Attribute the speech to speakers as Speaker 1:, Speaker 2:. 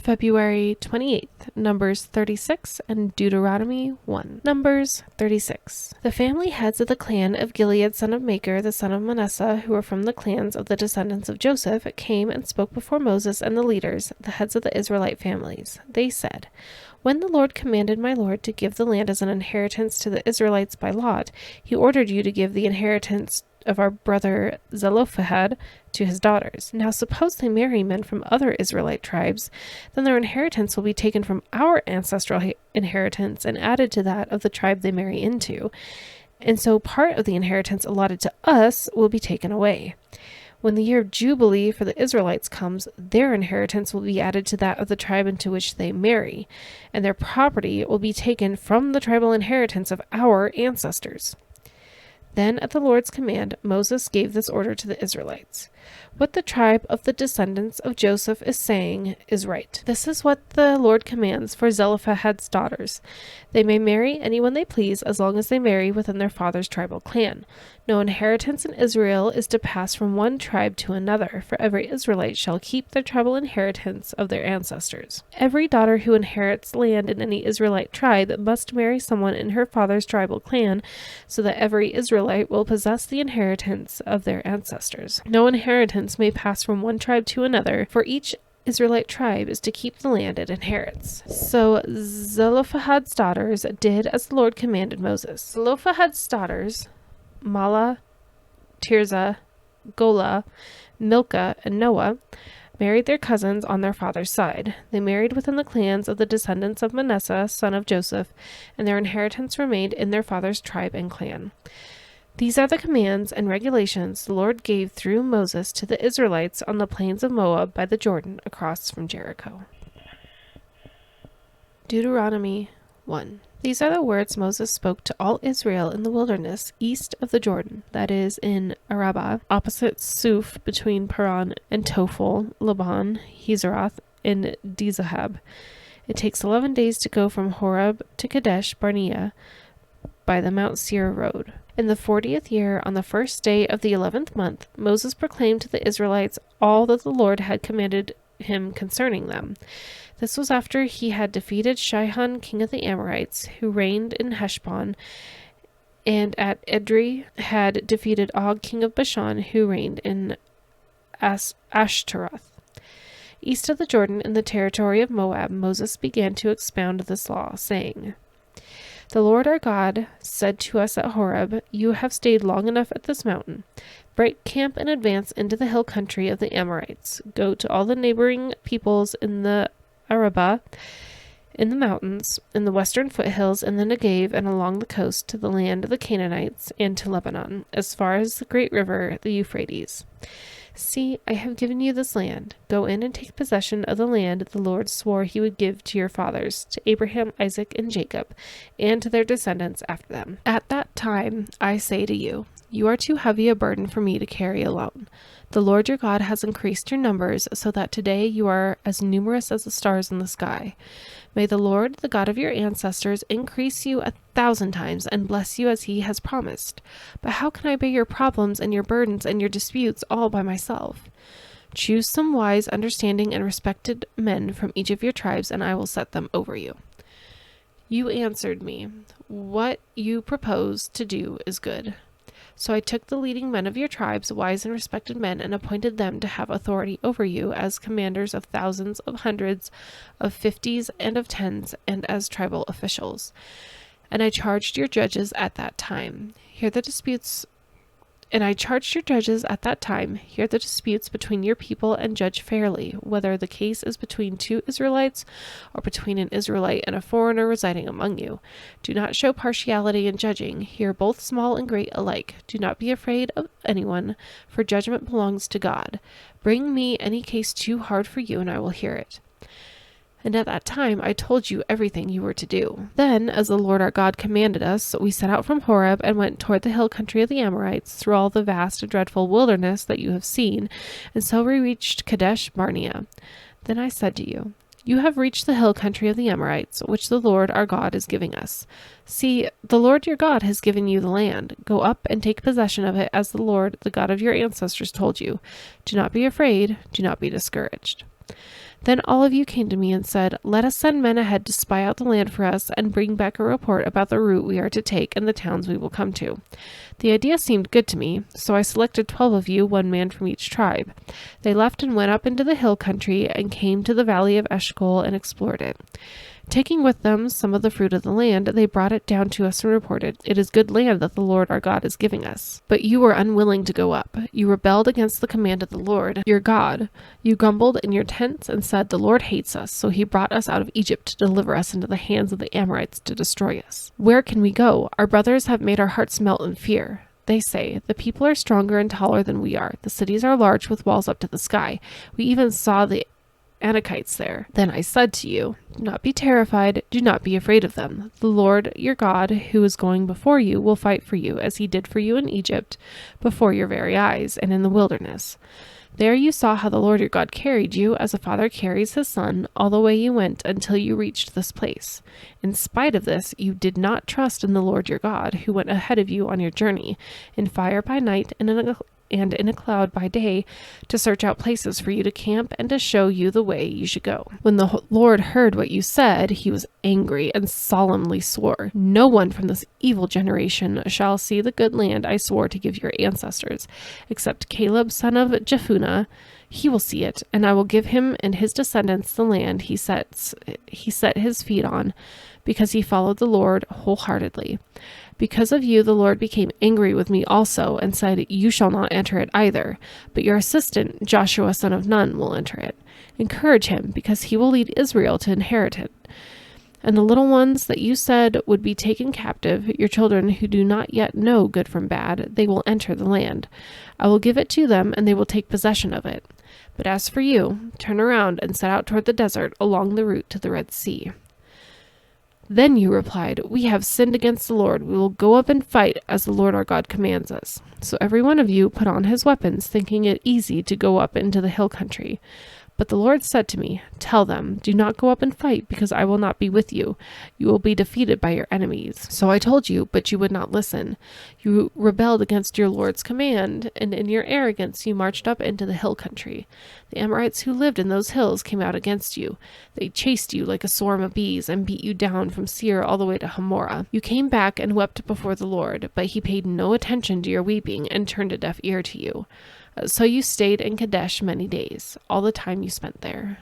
Speaker 1: February 28th, Numbers 36 and Deuteronomy 1. Numbers 36. The family heads of the clan of Gilead son of Machir, the son of Manasseh, who were from the clans of the descendants of Joseph, came and spoke before Moses and the leaders, the heads of the Israelite families. They said, "When the Lord commanded my Lord to give the land as an inheritance to the Israelites by lot, he ordered you to give the inheritance of our brother Zelophehad to his daughters. Now suppose they marry men from other Israelite tribes, then their inheritance will be taken from our ancestral inheritance and added to that of the tribe they marry into, and so part of the inheritance allotted to us will be taken away. When the year of Jubilee for the Israelites comes, their inheritance will be added to that of the tribe into which they marry, and their property will be taken from the tribal inheritance of our ancestors." Then, at the Lord's command, Moses gave this order to the Israelites. What the tribe of the descendants of Joseph is saying is right. This is what the Lord commands for Zelophehad's daughters. They may marry anyone they please as long as they marry within their father's tribal clan. No inheritance in Israel is to pass from one tribe to another, for every Israelite shall keep their tribal inheritance of their ancestors. Every daughter who inherits land in any Israelite tribe must marry someone in her father's tribal clan, so that every Israelite will possess the inheritance of their ancestors. No inheritance may pass from one tribe to another, for each Israelite tribe is to keep the land it inherits. So Zelophehad's daughters did as the Lord commanded Moses. Zelophehad's daughters, Mahlah, Tirzah, Golah, Milcah, and Noah, married their cousins on their father's side. They married within the clans of the descendants of Manasseh, son of Joseph, and their inheritance remained in their father's tribe and clan. These are the commands and regulations the Lord gave through Moses to the Israelites on the plains of Moab by the Jordan across from Jericho. Deuteronomy 1. These are the words Moses spoke to all Israel in the wilderness east of the Jordan, that is, in Arabah, opposite Suf, between Paran and Tophel, Laban, Hazeroth, and Dizahab. It takes 11 days to go from Horeb to Kadesh Barnea by the Mount Seir road. In the 40th year, on the first day of the 11th month, Moses proclaimed to the Israelites all that the Lord had commanded him concerning them. This was after he had defeated Sihon, king of the Amorites, who reigned in Heshbon, and at Edrei had defeated Og, king of Bashan, who reigned in Ashtaroth. East of the Jordan, in the territory of Moab, Moses began to expound this law, saying, "The Lord our God said to us at Horeb, 'You have stayed long enough at this mountain. Break camp and advance into the hill country of the Amorites. Go to all the neighboring peoples in the Arabah, in the mountains, in the western foothills, in the Negev, and along the coast to the land of the Canaanites, and to Lebanon, as far as the great river, the Euphrates. See, I have given you this land. Go in and take possession of the land the Lord swore he would give to your fathers, to Abraham, Isaac, and Jacob, and to their descendants after them. At that time, I say to you, you are too heavy a burden for me to carry alone. The Lord your God has increased your numbers, so that today you are as numerous as the stars in the sky. May the Lord, the God of your ancestors, increase you 1,000 times and bless you as he has promised. But how can I bear your problems and your burdens and your disputes all by myself? Choose some wise, understanding, and respected men from each of your tribes, and I will set them over you." You answered me, "What you propose to do is good." So I took the leading men of your tribes, wise and respected men, and appointed them to have authority over you as commanders of thousands, of hundreds, of fifties, and of tens, and as tribal officials. And I charged your judges at that time, hear the disputes between your people and judge fairly, whether the case is between two Israelites or between an Israelite and a foreigner residing among you. Do not show partiality in judging. Hear both small and great alike. Do not be afraid of anyone, for judgment belongs to God. Bring me any case too hard for you, and I will hear it. And at that time I told you everything you were to do. Then, as the Lord our God commanded us, we set out from Horeb and went toward the hill country of the Amorites, through all the vast and dreadful wilderness that you have seen, and so we reached Kadesh Barnea. Then I said to you, You have reached the hill country of the Amorites, which the Lord our God is giving us. See, the Lord your God has given you the land. Go up and take possession of it as the Lord, the God of your ancestors, told you. Do not be afraid, do not be discouraged. Then all of you came to me and said, "Let us send men ahead to spy out the land for us and bring back a report about the route we are to take and the towns we will come to." The idea seemed good to me, so I selected 12 of you, one man from each tribe. They left and went up into the hill country and came to the valley of Eshcol and explored it. Taking with them some of the fruit of the land, they brought it down to us and reported, "It is good land that the Lord our God is giving us." But you were unwilling to go up. You rebelled against the command of the Lord, your God. You grumbled in your tents and said, "The Lord hates us, so he brought us out of Egypt to deliver us into the hands of the Amorites to destroy us. Where can we go? Our brothers have made our hearts melt in fear." They say, "The people are stronger and taller than we are. The cities are large with walls up to the sky. We even saw the Anakites there." Then I said to you, "Do not be terrified, do not be afraid of them. The Lord your God, who is going before you, will fight for you, as he did for you in Egypt, before your very eyes, and in the wilderness. There you saw how the Lord your God carried you, as a father carries his son, all the way you went until you reached this place. In spite of this, you did not trust in the Lord your God, who went ahead of you on your journey, in fire by night and in a cloud by day, to search out places for you to camp and to show you the way you should go. When the Lord heard what you said, he was angry and solemnly swore, "No one from this evil generation shall see the good land I swore to give your ancestors, except Caleb son of Jephunneh. He will see it, and I will give him and his descendants the land he set his feet on, because he followed the Lord wholeheartedly. Because of you, the Lord became angry with me also, and said, 'You shall not enter it either, but your assistant, Joshua son of Nun, will enter it. Encourage him, because he will lead Israel to inherit it. And the little ones that you said would be taken captive, your children who do not yet know good from bad, they will enter the land. I will give it to them, and they will take possession of it. But as for you, turn around and set out toward the desert along the route to the Red Sea.' Then you replied, 'We have sinned against the Lord. We will go up and fight as the Lord our God commands us.' So every one of you put on his weapons, thinking it easy to go up into the hill country. But the Lord said to me, 'Tell them, do not go up and fight, because I will not be with you. You will be defeated by your enemies.' So I told you, but you would not listen. You rebelled against your Lord's command, and in your arrogance you marched up into the hill country. The Amorites who lived in those hills came out against you. They chased you like a swarm of bees and beat you down from Seir all the way to Hamorah. You came back and wept before the Lord, but he paid no attention to your weeping and turned a deaf ear to you. So you stayed in Kadesh many days, all the time you spent there."